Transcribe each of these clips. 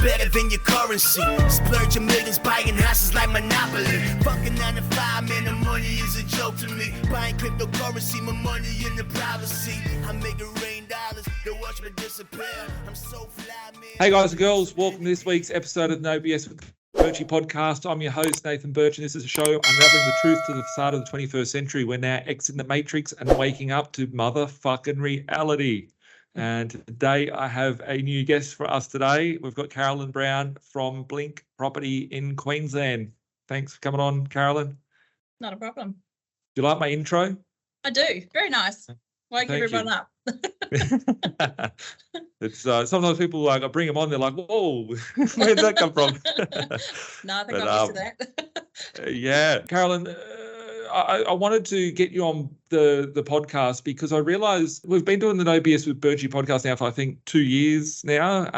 better than your currency. Splurging millions, buying houses like Monopoly. Fucking 9 to 5, man, the money is a joke to me. Buying cryptocurrency, my money in the privacy. I make it rain dollars, they watch me disappear. I'm so fly, man. Hey guys and girls, welcome to this week's episode of No BS with Birchy podcast. I'm your host, Nathan Birch, and this is a show unraveling the truth to the facade of the 21st century. We're now exiting the matrix and waking up to motherfucking reality. And today I have a new guest for us today. We've got Karolyn Brown from Blink Property in Queensland. Thanks for coming on, Karolyn. Not a problem. Do you like my intro? I do. Very nice. Wake everyone up. It's sometimes people like I bring them on, they're like, "Whoa, where did that come from?" No, I think I'm used to that. Yeah, Karolyn, I wanted to get you on the podcast because I realised we've been doing the No BS with Birchy podcast now for I think 2 years now,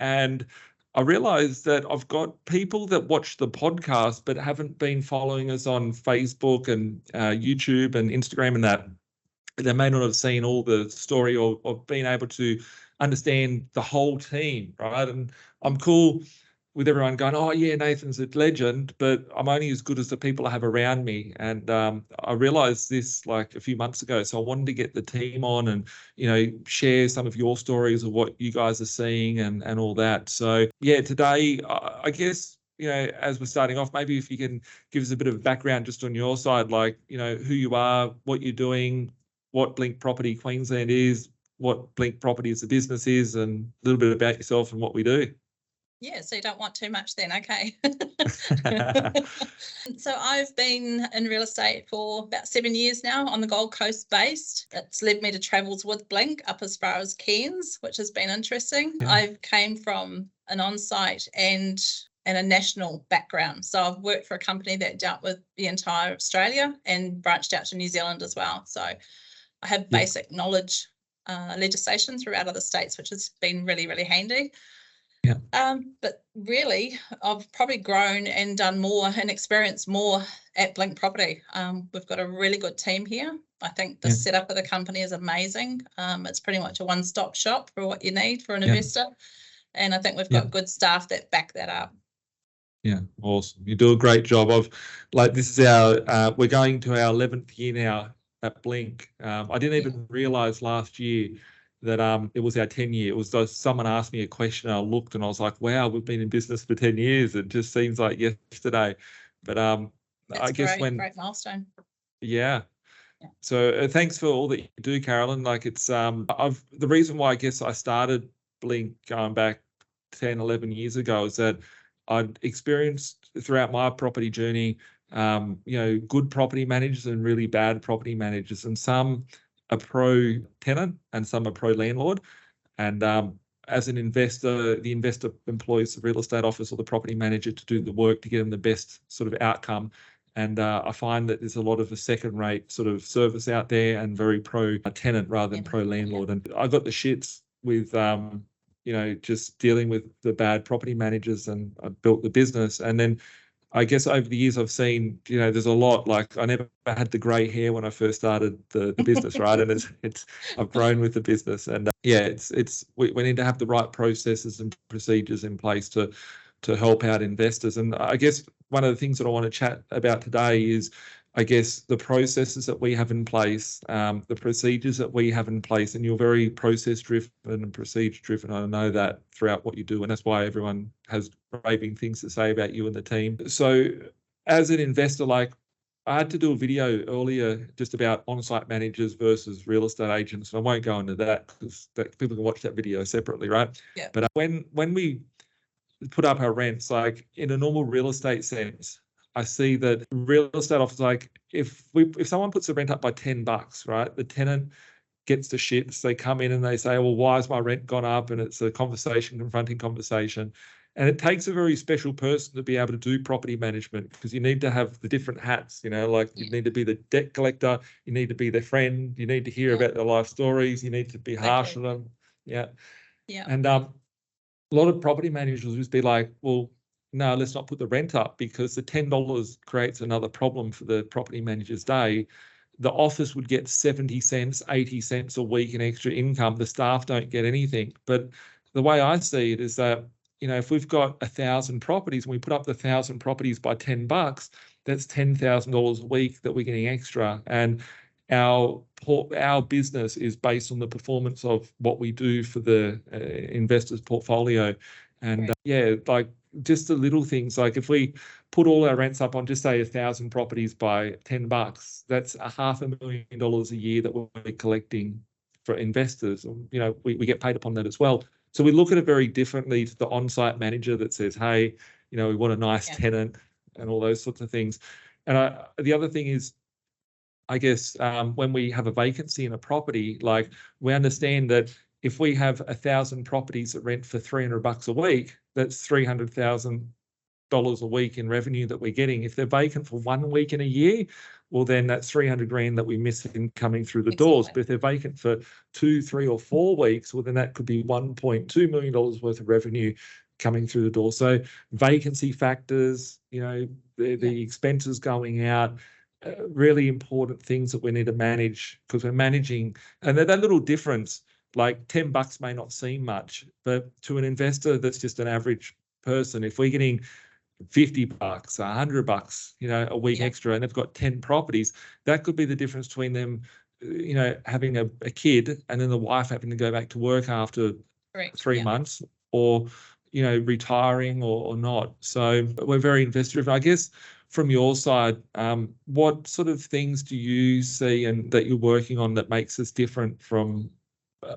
and I realised that I've got people that watch the podcast but haven't been following us on Facebook and YouTube and Instagram and that. They may not have seen all the story or been able to understand the whole team, right? And I'm cool with everyone going, oh, yeah, Nathan's a legend, but I'm only as good as the people I have around me. And I realised this like a few months ago. So I wanted to get the team on and, you know, share some of your stories of what you guys are seeing and all that. So, yeah, today, I guess, you know, as we're starting off, maybe if you can give us a bit of a background just on your side, like, you know, who you are, what you're doing, what Blink Property Queensland is, what Blink Property as a business is, and a little bit about yourself and what we do. Yeah, so you don't want too much then, okay. So I've been in real estate for about 7 years now, on the Gold Coast based. It's led me to travels with Blink up as far as Cairns, which has been interesting. Yeah. I came from an on-site and a national background. So I've worked for a company that dealt with the entire Australia and branched out to New Zealand as well. So I have basic knowledge, legislation throughout other states, which has been really, really handy. Yeah. But really, I've probably grown and done more and experienced more at Blink Property. We've got a really good team here. I think the setup of the company is amazing. It's pretty much a one-stop shop for what you need for an investor. And I think we've got good staff that back that up. Yeah, awesome. You do a great job of, like, this is our, we're going to our 11th year now at Blink. I didn't even realise last year that it was our 10 year. It was just someone asked me a question and I looked and I was like, wow, we've been in business for 10 years. It just seems like yesterday. But I guess great milestone. Yeah. So thanks for all that you do, Karolyn. Like it's the reason why I guess I started Blink going back 10, 11 years ago is that I'd experienced throughout my property journey, you know, good property managers and really bad property managers, and some are pro tenant and some are pro landlord. And as an investor, the investor employs the real estate office or the property manager to do the work to get them the best sort of outcome. And I find that there's a lot of a second-rate sort of service out there and very pro tenant rather than pro landlord. And I got the shits with you know, just dealing with the bad property managers, and I built the business. And then I guess over the years I've seen, you know, there's a lot, like I never had the grey hair when I first started the business, right? And it's I've grown with the business, and we need to have the right processes and procedures in place to help out investors. And I guess one of the things that I want to chat about today is, I guess, the processes that we have in place, the procedures that we have in place, and you're very process-driven and procedure-driven. I know that throughout what you do, and that's why everyone has raving things to say about you and the team. So as an investor, like I had to do a video earlier just about on-site managers versus real estate agents, and I won't go into that because people can watch that video separately, right? Yeah. But when we put up our rents, like in a normal real estate sense, I see that real estate office, like if someone puts the rent up by $10, right, the tenant gets the shits. They come in and they say, well, why has my rent gone up? And it's a confronting conversation. And it takes a very special person to be able to do property management, because you need to have the different hats, you know, like you need to be the debt collector, you need to be their friend, you need to hear about their life stories, you need to be harsh on them. Yeah. And a lot of property managers will just be like, well, no, let's not put the rent up, because the $10 creates another problem for the property manager's day. The office would get 70 cents, 80 cents a week in extra income. The staff don't get anything. But the way I see it is that if we've got 1,000 properties and we put up the 1,000 properties by $10, that's $10,000 a week that we're getting extra. And our business is based on the performance of what we do for the investors' portfolio. And like just the little things, like if we put all our rents up on just say 1,000 properties by $10, that's $500,000 a year that we're collecting for investors. We get paid upon that as well. So we look at it very differently to the on-site manager that says, hey, we want a nice tenant and all those sorts of things. And the other thing is, I guess, when we have a vacancy in a property, like we understand that if we have 1,000 properties that rent for $300 a week, that's $300,000 a week in revenue that we're getting. If they're vacant for 1 week in a year, well, then that's 300 grand that we miss in coming through the doors. But if they're vacant for 2, 3, or 4 weeks, well, then that could be $1.2 million worth of revenue coming through the door. So vacancy factors, the expenses going out, really important things that we need to manage, because we're managing, and that little difference, like $10 may not seem much, but to an investor that's just an average person, if we're getting $50, $100, a week extra, and they've got 10 properties, that could be the difference between them, having a kid and then the wife having to go back to work after 3 months, or retiring or not. So we're very investor driven. I guess from your side, what sort of things do you see and that you're working on that makes us different from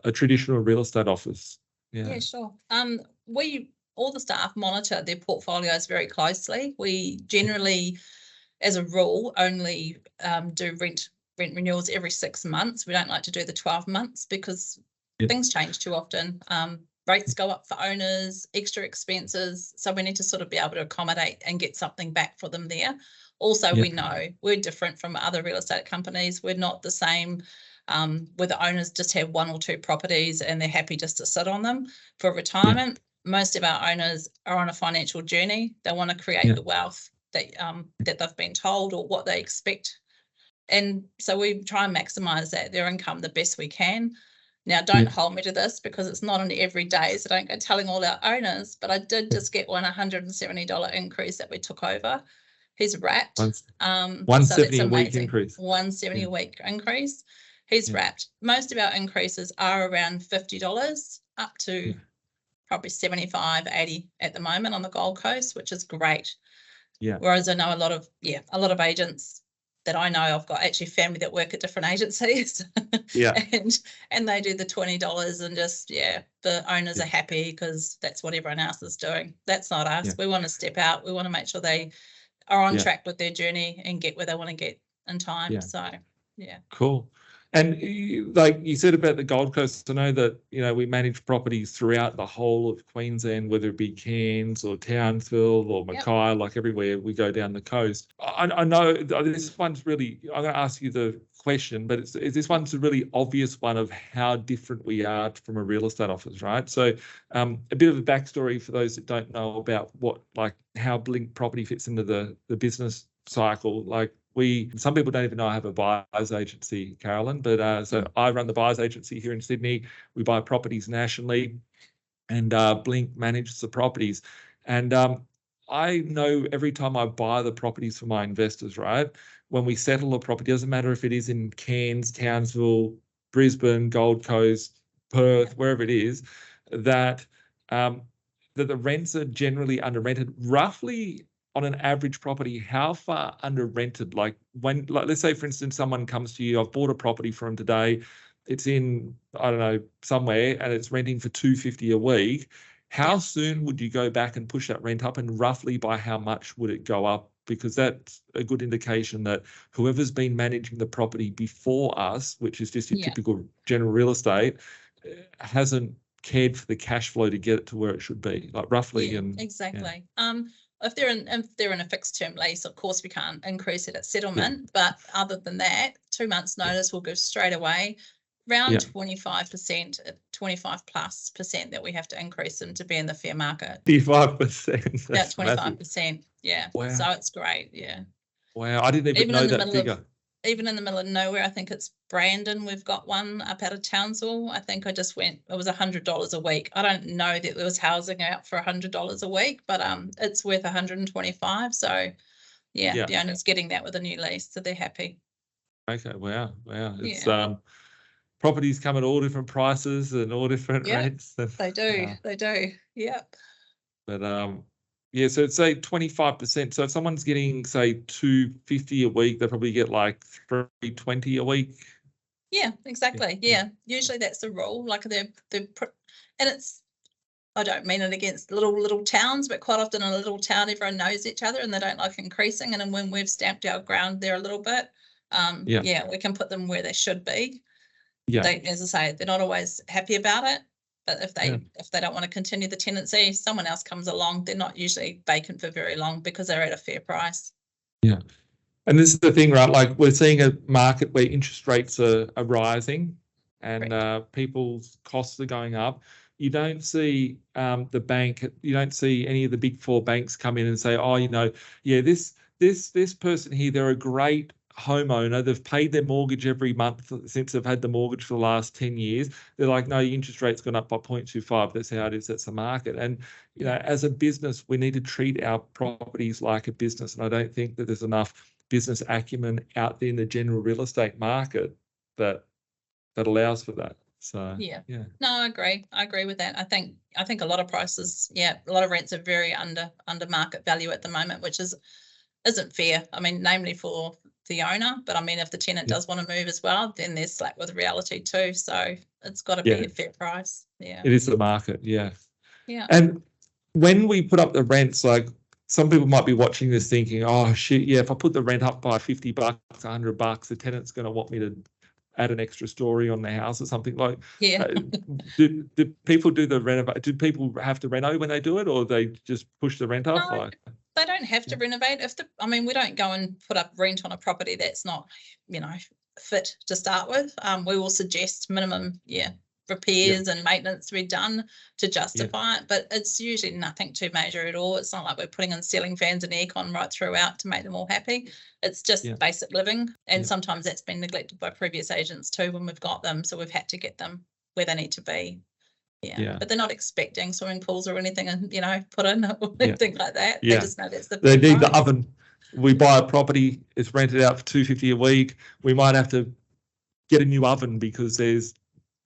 a traditional real estate office? Yeah, sure. All the staff monitor their portfolios very closely. We generally, as a rule, only do rent renewals every 6 months. We don't like to do the 12 months because things change too often. Rates go up for owners, extra expenses. So we need to sort of be able to accommodate and get something back for them there. Also, we know we're different from other real estate companies. We're not the same where the owners just have 1 or 2 properties and they're happy just to sit on them for retirement. Most of our owners are on a financial journey. They want to create the wealth that they've been told or what they expect. And so we try and maximise their income the best we can. Now, don't hold me to this because it's not an everyday, so don't go telling all our owners, but I did just get one $170 increase that we took over. He's wrapped. 170 a week increase. 170 a week increase. He's wrapped. Most of our increases are around $50 up to probably 75, 80 at the moment on the Gold Coast, which is great. Whereas I know a lot of agents that I know, I've got actually family that work at different agencies and they do the $20 and just, the owners are happy because that's what everyone else is doing. That's not us. We want to step out. We want to make sure they are on track with their journey and get where they want to get in time. So, Cool. And like you said about the Gold Coast, I know that, we manage properties throughout the whole of Queensland, whether it be Cairns or Townsville or Mackay, like everywhere we go down the coast. I know this one's really, I'm going to ask you the question, but this one's a really obvious one of how different we are from a real estate office, right? So a bit of a backstory for those that don't know about how Blink Property fits into the business cycle. Like, some people don't even know I have a buyer's agency, Karolyn, but so I run the buyer's agency here in Sydney. We buy properties nationally, and Blink manages the properties. And I know every time I buy the properties for my investors, right, when we settle a property, doesn't matter if it is in Cairns, Townsville, Brisbane, Gold Coast, Perth, wherever it is, that the rents are generally under rented. Roughly, on an average property, how far under rented? Like let's say, for instance, someone comes to you, I've bought a property from today, it's in, I don't know, somewhere, and it's renting for $250 a week. How soon would you go back and push that rent up, and roughly by how much would it go up? Because that's a good indication that whoever's been managing the property before us, which is just your typical general real estate, hasn't cared for the cash flow to get it to where it should be, like roughly. Exactly. If they're in a fixed term lease, of course we can't increase it at settlement. But other than that, 2 months notice will go straight away. Around 25%, 25+% that we have to increase them to be in the fair market. 25%. About 25%. Yeah. Wow. So it's great. Yeah. Wow. I didn't even know that figure. even in the middle of nowhere. I think it's Brandon. We've got one up out of Townsville. I think I just went, it was $100 a week. I don't know that there was housing out for $100 a week, but it's worth 125. So yeah, the owner's getting that with a new lease, so they're happy. Okay, wow. It's properties come at all different prices and all different rates. They do. Yep. But so it's say 25%. So if someone's getting say $250 a week, they probably get like $320 a week. Yeah, exactly. Yeah. Usually that's the rule. Like and it's, I don't mean it against little towns, but quite often in a little town, everyone knows each other and they don't like increasing. And then when we've stamped our ground there a little bit, we can put them where they should be. Yeah. They, as I say, they're not always happy about it, but if they don't want to continue the tenancy, someone else comes along. They're not usually vacant for very long because they're at a fair price. Yeah. And this is the thing, right? Like we're seeing a market where interest rates are rising and people's costs are going up. You don't see the bank, you don't see any of the big four banks come in and say, oh, this person here, they're a great homeowner. They've paid their mortgage every month since they've had the mortgage for the last 10 years. They're like, no, your interest rate's gone up by 0.25. That's how it is. That's the market. And, as a business, we need to treat our properties like a business. And I don't think that there's enough business acumen out there in the general real estate market that allows for that. So no, I agree with that. I think a lot of prices, a lot of rents are very under market value at the moment, which isn't fair. I mean, namely for the owner, but I mean, if the tenant does want to move as well, then they're slapped with reality too. So it's got to be a fair price. Yeah, it is the market. Yeah. And when we put up the rents, like some people might be watching this thinking, oh shit, if I put the rent up by $50, $100, the tenant's going to want me to add an extra story on their house or something. Like, do people do the renovate? Do people have to reno when they do it, or they just push the rent up? No, they don't have to renovate. We don't go and put up rent on a property that's not, fit to start with. We will suggest minimum, repairs and maintenance to be done to justify it, but it's usually nothing too major at all. It's not like we're putting in ceiling fans and aircon right throughout to make them all happy. It's just basic living, and sometimes that's been neglected by previous agents too when we've got them, so we've had to get them where they need to be. But they're not expecting swimming pools or anything and put in or anything like that. They just know that's they need the oven. We buy a property, it's rented out for $250 a week. We might have to get a new oven because there's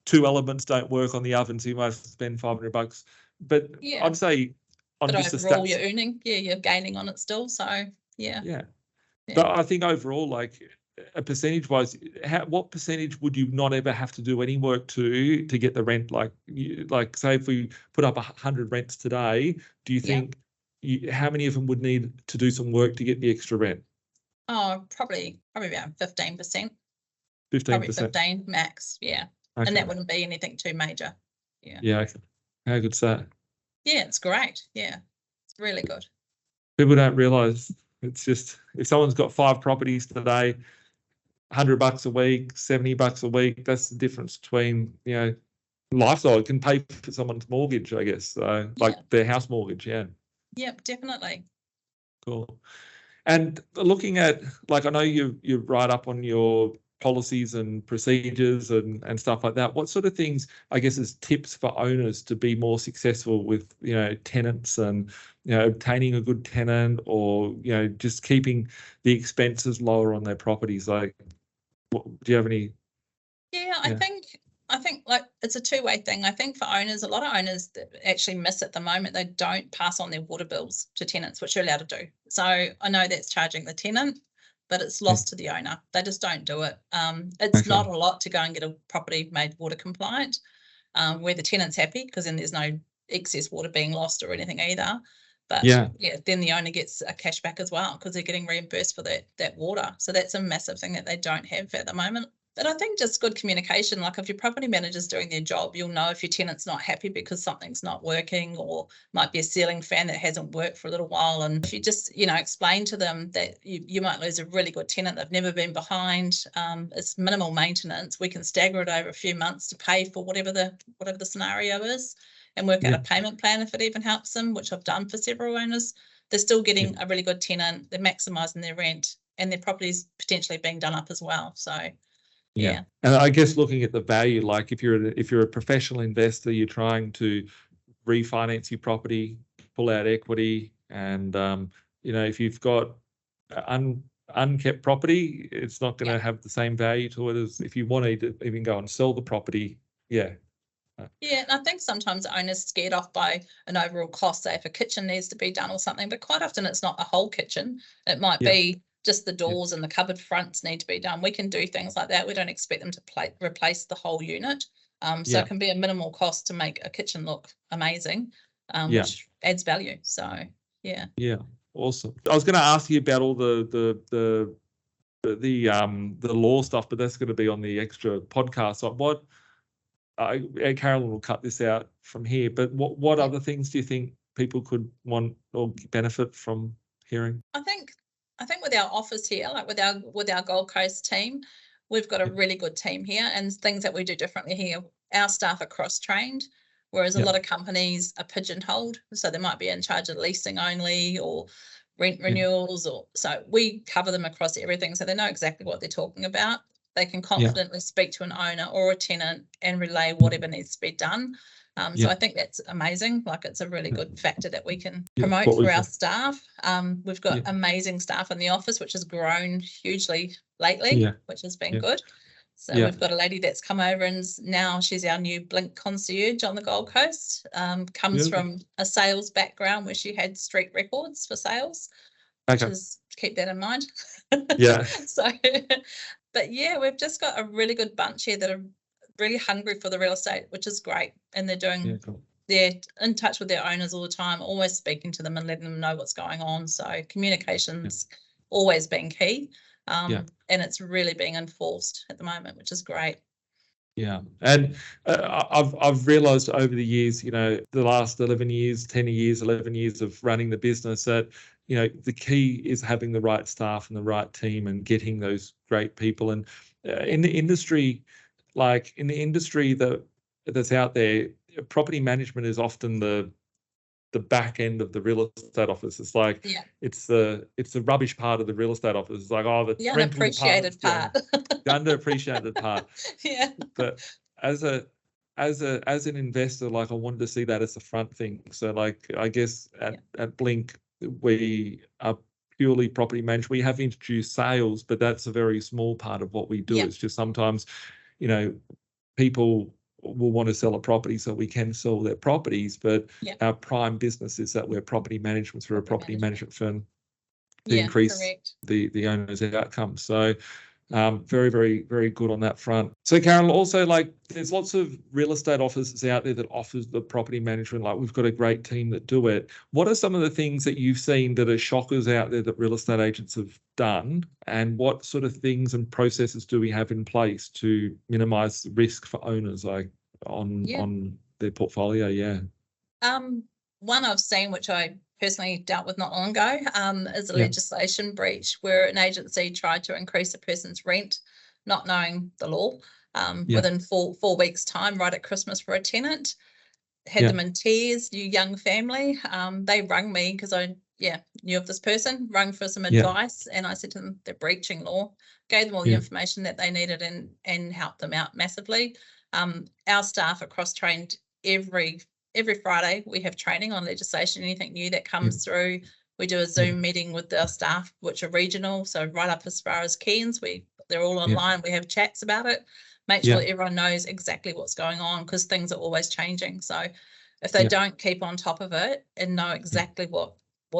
two elements don't work on the oven, so you might spend $500. But I'd say on but just overall you're earning, you're gaining on it still. So but I think overall, like a percentage wise, what percentage would you not ever have to do any work to get the rent? Like say if we put up 100 rents today, do you think how many of them would need to do some work to get the extra rent? Oh, probably around 15%. 15%. Probably 15 max. Yeah. Okay. And that wouldn't be anything too major. Okay. How good's that? Yeah, it's great. Yeah, it's really good. People don't realise it's just if someone's got 5 properties today, $100 a week, $70 a week. That's the difference between lifestyle. It can pay for someone's mortgage, I guess. So their house mortgage. Yeah. Yep, definitely. Cool. And looking at I know you're right up on your policies and procedures and stuff like that. What sort of things, I guess, is tips for owners to be more successful with, tenants and, obtaining a good tenant or, just keeping the expenses lower on their properties? Like, do you have any? Yeah, I think it's a two-way thing. I think for owners, a lot of owners that actually miss at the moment, they don't pass on their water bills to tenants, which you're allowed to do. So I know that's charging the tenant, but it's lost to the owner. They just don't do it. It's not a lot to go and get a property made water compliant where the tenant's happy, because then there's no excess water being lost or anything either. But then the owner gets a cashback as well because they're getting reimbursed for that water. So that's a massive thing that they don't have at the moment. But I think just good communication, like if your property manager's doing their job, you'll know if your tenant's not happy because something's not working, or might be a ceiling fan that hasn't worked for a little while. And if you just, explain to them that you might lose a really good tenant, they've never been behind, it's minimal maintenance, we can stagger it over a few months to pay for whatever the scenario is, and work out a payment plan if it even helps them, which I've done for several owners. They're still getting a really good tenant, they're maximising their rent, and their properties potentially being done up as well. So yeah. And I guess looking at the value, like if you're a professional investor, you're trying to refinance your property, pull out equity, and if you've got unkept property, it's not going to have the same value to it as if you wanted to even go and sell the property. Yeah, and I think sometimes the owner's scared off by an overall cost, say if a kitchen needs to be done or something, but quite often it's not the whole kitchen. It might be just the doors and the cupboard fronts need to be done. We can do things like that. We don't expect them to replace the whole unit. So it can be a minimal cost to make a kitchen look amazing, which adds value. So yeah. Awesome. I was going to ask you about all the law stuff, but that's going to be on the extra podcast. So Karolyn will cut this out from here, but what other things do you think people could want or benefit from hearing? I think with our office here, like with our Gold Coast team, we've got a really good team here, and things that we do differently here. Our staff are cross-trained, whereas a lot of companies are pigeonholed. So they might be in charge of leasing only or rent renewals, or so we cover them across everything. So they know exactly what they're talking about. They can confidently speak to an owner or a tenant and relay whatever needs to be done. So I think that's amazing. Like it's a really good factor that we can promote for our staff. We've got amazing staff in the office, which has grown hugely lately, which has been good. So we've got a lady that's come over, and now she's our new Blink concierge on the Gold Coast. Comes from a sales background where she had street records for sales, which is, keep that in mind. So, but yeah, we've just got a really good bunch here that are really hungry for the real estate, which is great. And they're doing, they're in touch with their owners all the time, always speaking to them and letting them know what's going on. So communication's always been key. And it's really being enforced at the moment, which is great. And I've realized over the years, the last 11 years of running the business, that the key is having the right staff and the right team and getting those great people. And in the industry that's out there, property management is often the back end of the real estate office. It's like it's the rubbish part of the real estate office. It's like, the unappreciated part. The underappreciated part. But as an investor, like I wanted to see that as the front thing. So like I guess at Blink we are purely property management. We have introduced sales, but that's a very small part of what we do. It's just sometimes, people will want to sell a property so we can sell their properties, but our prime business is that we're property management through a property management firm to increase the owner's outcome. So very, very, very good on that front. So Karolyn, also there's lots of real estate offices out there that offers the property management. Like we've got a great team that do it. What are some of the things that you've seen that are shockers out there that real estate agents have done, and what sort of things and processes do we have in place to minimize the risk for owners on their portfolio? One I've seen, which I personally dealt with not long ago, is a legislation breach where an agency tried to increase a person's rent, not knowing the law, within four weeks' time, right at Christmas, for a tenant. Had them in tears, new young family. They rang me because I knew of this person, rang for some advice, and I said to them, they're breaching law, gave them all the information that they needed and helped them out massively. Our staff are cross-trained every Friday. We have training on legislation, anything new that comes through. We do a Zoom meeting with our staff, which are regional, so right up as far as Cairns. They're all online. We have chats about it. Make sure everyone knows exactly what's going on, because things are always changing. So if they don't keep on top of it and know exactly what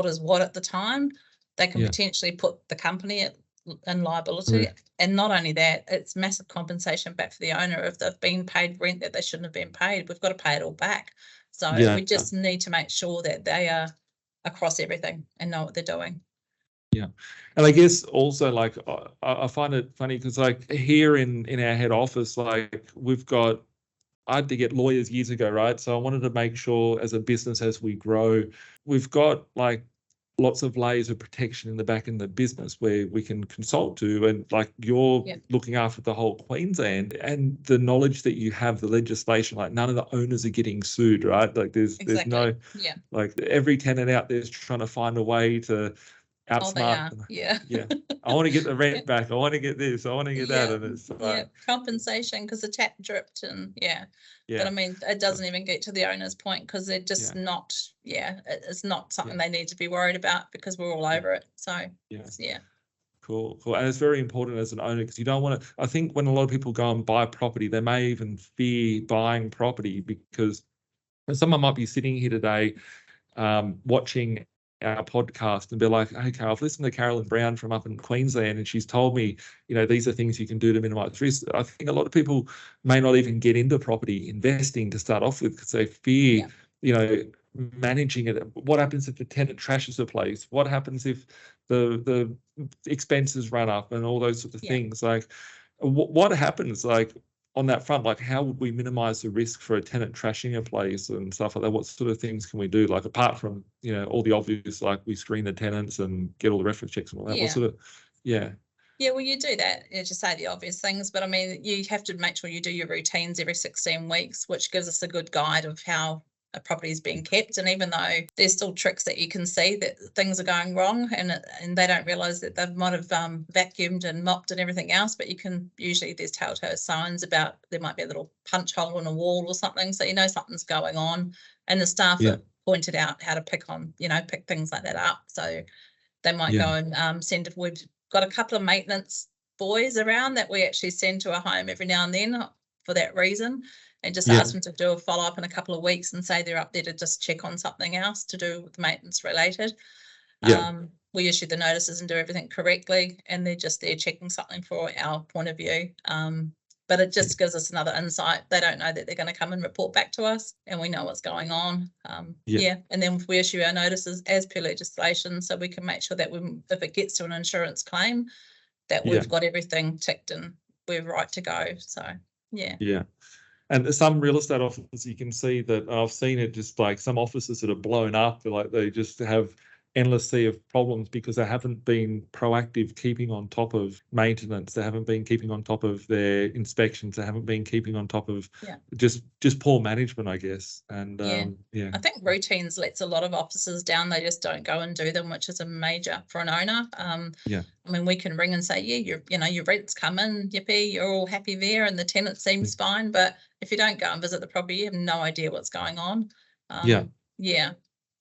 is what at the time, they can potentially put the company in liability. And not only that, it's massive compensation back for the owner if they've been paid rent that they shouldn't have been paid. We've got to pay it all back. So we just need to make sure that they are across everything and know what they're doing. And I guess also I find it funny because here in our head office, I had to get lawyers years ago, right? So I wanted to make sure as a business, as we grow, we've got lots of layers of protection in the back end of the business where we can consult to, and you're looking after the whole Queensland, and the knowledge that you have, the legislation, none of the owners are getting sued, right? There's no every tenant out there is trying to find a way to Oh, they outsmart are. them. Yeah. Yeah. I want to get the rent back. I want to get this. I want to get that. And it's like, Compensation because the tap dripped and But I mean, it doesn't even get to the owner's point because they're just not. It's not something they need to be worried about because we're all over it. So yeah. Cool. And it's very important as an owner because you don't want to. I think when a lot of people go and buy property, they may even fear buying property because someone might be sitting here today watching our podcast and be like, okay, I've listened to Karolyn Brown from up in Queensland and she's told me, these are things you can do to minimize risk. I think a lot of people may not even get into property investing to start off with because they fear, managing it. What happens if the tenant trashes a place? What happens if the expenses run up and all those sorts of things? Like, what happens on that front? Like, how would we minimize the risk for a tenant trashing a place and stuff like that? What sort of things can we do? Like, apart from all the obvious, like we screen the tenants and get all the reference checks and all that. What sort of Yeah, well, you do that. You just say the obvious things, but I mean, you have to make sure you do your routines every 16 weeks, which gives us a good guide of how a property is being kept. And even though there's still tricks that you can see that things are going wrong and they don't realize that they might have vacuumed and mopped and everything else, but usually there's telltale signs about there might be a little punch hole in a wall or something, so something's going on. And the staff have pointed out how to pick things like that up. So they might go and send it. We've got a couple of maintenance boys around that we actually send to a home every now and then for that reason, and just ask them to do a follow-up in a couple of weeks and say they're up there to just check on something else to do with maintenance related. We issue the notices and do everything correctly, and they're just there checking something for our point of view. But it just gives us another insight. They don't know that they're going to come and report back to us, and we know what's going on. And then we issue our notices as per legislation, so we can make sure that if it gets to an insurance claim, that we've got everything ticked and we're right to go. So And some real estate offices, you can see that I've seen it, just like some offices that are blown up, like they just have endless sea of problems because they haven't been proactive keeping on top of maintenance. They haven't been keeping on top of their inspections. They haven't been keeping on top of just poor management, I guess. And I think routines lets a lot of offices down. They just don't go and do them, which is a major for an owner. I mean, we can ring and say, your rent's come in, yippee, you're all happy there, and the tenant seems fine. But if you don't go and visit the property, you have no idea what's going on.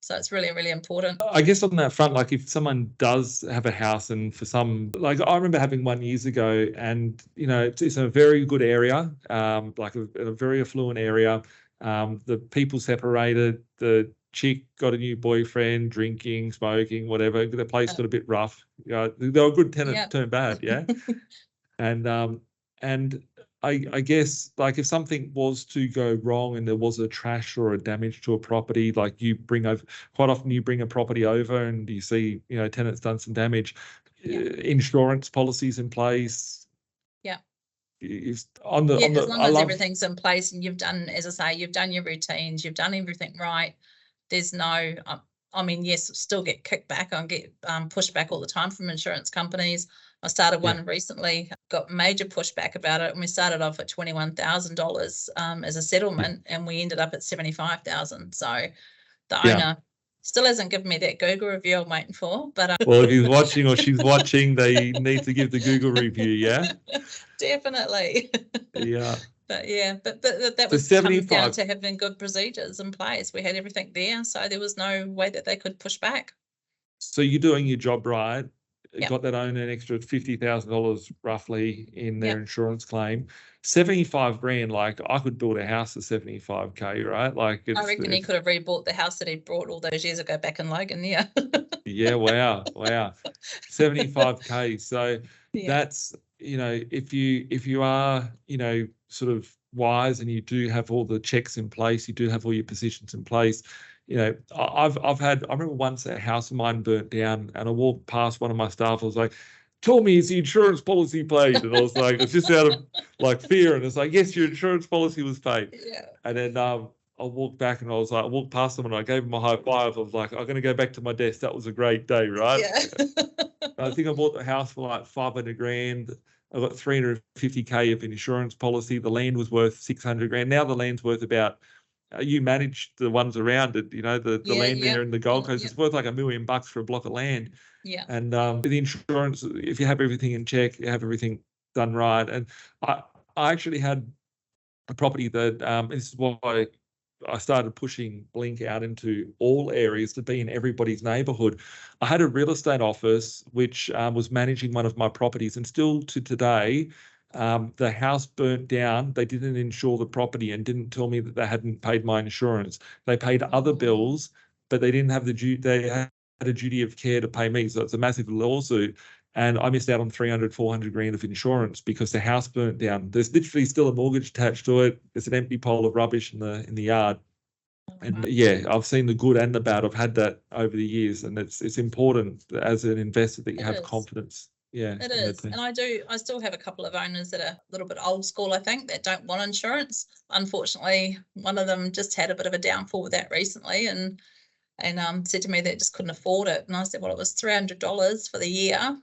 So it's really, really important. I guess on that front, like if someone does have a house and for some, like I remember having one years ago and, it's a very good area, like a very affluent area. The people separated, the chick got a new boyfriend, drinking, smoking, whatever. The place got a bit rough. They were good tenants turned bad. And I guess like if something was to go wrong and there was a trash or a damage to a property, like quite often you bring a property over and you see, tenants done some damage, insurance policies in place. As long as everything's in place and you've done, as I say, you've done your routines, you've done everything right. There's no, still get kicked back and get pushed back all the time from insurance companies. I started one recently, got major pushback about it, and we started off at $21,000 as a settlement, and we ended up at $75,000. So the owner still hasn't given me that Google review I'm waiting for. But well, if he's watching or she's watching, they need to give the Google review. Definitely. But that was comes down to having good procedures in place. We had everything there, so there was no way that they could push back. So you're doing your job right. Got that owner an extra $50,000 roughly in their insurance claim. 75 grand, like I could build a house for 75K, right? Like I reckon he could have rebought the house that he bought all those years ago back in Logan. Wow. 75K. So that's, if you are, sort of wise and you do have all the checks in place, you do have all your positions in place. I remember once a house of mine burnt down and I walked past one of my staff. I was like, tell me, is the insurance policy paid? And I was like, it's just out of like fear. And it's like, yes, your insurance policy was paid. And then I walked back and I walked past them and I gave them a high five. I was like, I'm going to go back to my desk. That was a great day, right? I think I bought the house for like 500 grand. I got 350K of an insurance policy. The land was worth 600 grand. Now the land's worth about you manage the ones around it, the land there in the Gold Coast. It's worth like $1 million for a block of land. Yeah. And the insurance, if you have everything in check, you have everything done right. And I actually had a property that this is why I started pushing Blink out into all areas to be in everybody's neighborhood. I had a real estate office which was managing one of my properties, and still to today, the house burnt down. They didn't insure the property and didn't tell me that they hadn't paid my insurance. They paid other bills, but they didn't have they had a duty of care to pay me. So it's a massive lawsuit. And I missed out on 300, 400 grand of insurance because the house burnt down. There's literally still a mortgage attached to it. There's an empty pile of rubbish in the yard. And yeah, I've seen the good and the bad. I've had that over the years, and it's important as an investor that you have confidence. Yeah, it is. And I still have a couple of owners that are a little bit old school, I think, that don't want insurance. Unfortunately, one of them just had a bit of a downfall with that recently, and said to me they just couldn't afford it. And I said, well, it was $300 for the year.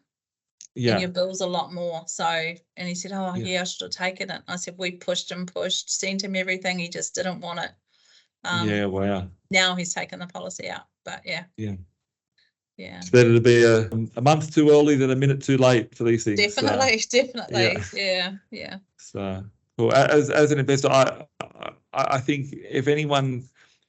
Yeah. And your bill's a lot more. So, and he said, oh, yeah, I should have taken it. And I said, we pushed, sent him everything. He just didn't want it. Wow. Now he's taken the policy out. But yeah. It's better to be a month too early than a minute too late for these things. Definitely. Yeah. So, well, as an investor, I think if anyone,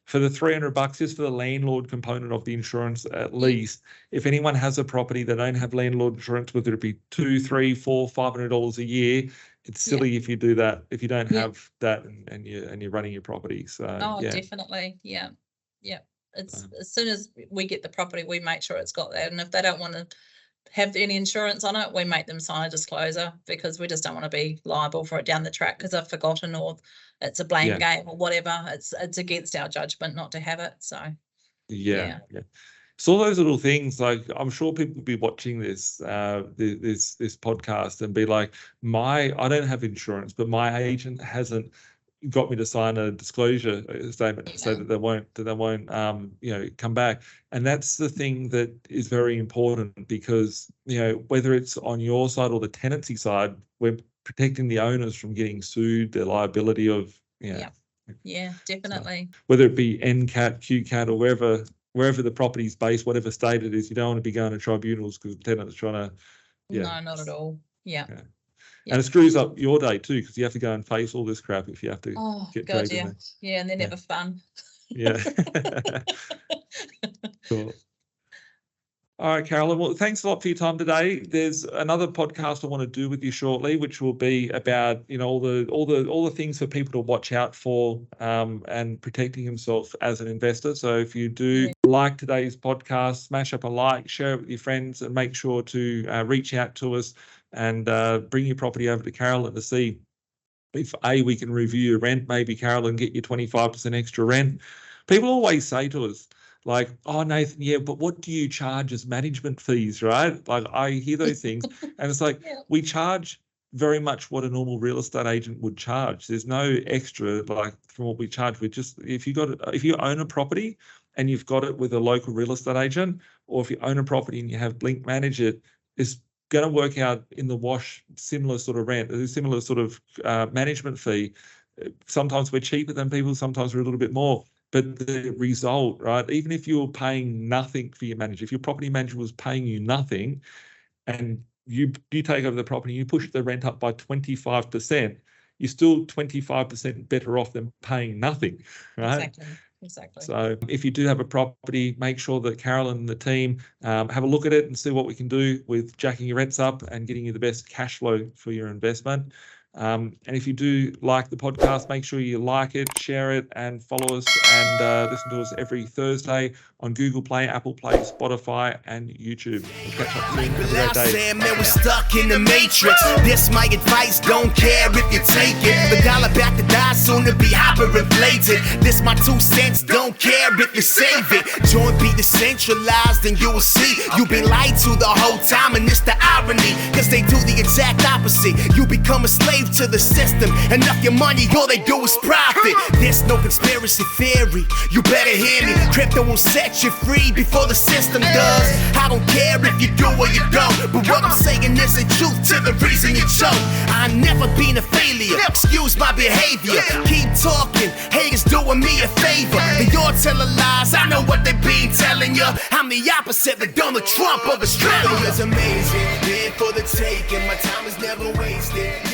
for the $300 just for the landlord component of the insurance, at least, if anyone has a property that don't have landlord insurance, whether it be $200, $300, $400, $500 a year, it's silly if you do that, if you don't have that and you're running your property. So definitely. Yeah. It's as soon as we get the property, we make sure it's got that. And if they don't want to have any insurance on it, we make them sign a disclosure, because we just don't want to be liable for it down the track because I've forgotten, or it's a blame game or whatever. It's against our judgment not to have it. So So all those little things, like, I'm sure people will be watching this this podcast and be like, I don't have insurance, but my agent hasn't got me to sign a disclosure statement to say that they won't come back. And that's the thing that is very important, because whether it's on your side or the tenancy side, we're protecting the owners from getting sued, their liability of definitely. So, whether it be NCAT, QCAT, or wherever the property's based, whatever state it is, you don't want to be going to tribunals because the tenant's trying to no, not at all. And it screws up your day too, because you have to go and face all this crap if you have to get dragged in there. Yeah, and they're never fun. Yeah. Cool. All right, Karolyn. Well, thanks a lot for your time today. There's another podcast I want to do with you shortly, which will be about all the things for people to watch out for, and protecting himself as an investor. So if you do like today's podcast, smash up a like, share it with your friends, and make sure to reach out to us and bring your property over to Karolyn to see if we can review your rent. Maybe Karolyn get you 25% extra rent. People always say to us, like, oh, Nathan, but what do you charge as management fees, right? Like, I hear those things, and it's like, we charge very much what a normal real estate agent would charge. There's no extra, like, from what we charge. We just, if you own a property and you've got it with a local real estate agent, or if you own a property and you have Blink manage it, it's going to work out in the wash, similar sort of rent, similar sort of management fee. Sometimes we're cheaper than people, sometimes we're a little bit more. But the result, right, even if you're paying nothing for your manager, if your property manager was paying you nothing and you take over the property, you push the rent up by 25%, you're still 25% better off than paying nothing, right? Exactly. So if you do have a property, make sure that Karolyn and the team have a look at it and see what we can do with jacking your rents up and getting you the best cash flow for your investment. And if you do like the podcast, make sure you like it, share it, and follow us and listen to us every Thursday on Google Play, Apple Play, Spotify, and YouTube. We'll catch up soon. Have a great day. Man, we're stuck in the matrix. This my advice, don't care if you take it. The dollar back to die, soon to be hyperinflated. This my 2 cents, don't care if you save it. Joint be decentralized and you will see you've been lied to the whole time, and it's the irony, cause they do the exact opposite. You become a slave to the system, enough your money, all they do is profit. There's no conspiracy theory, you better hear me. Crypto will set set you free before the system does. I don't care if you do or you don't, but what I'm saying is the truth to the reason you choke. I never been a failure, excuse my behavior. Keep talking, haters doing me a favor. They all telling lies, I know what they been telling you. I'm the opposite, the Donald Trump of Australia. It's amazing, here for the taking, my time is never wasted.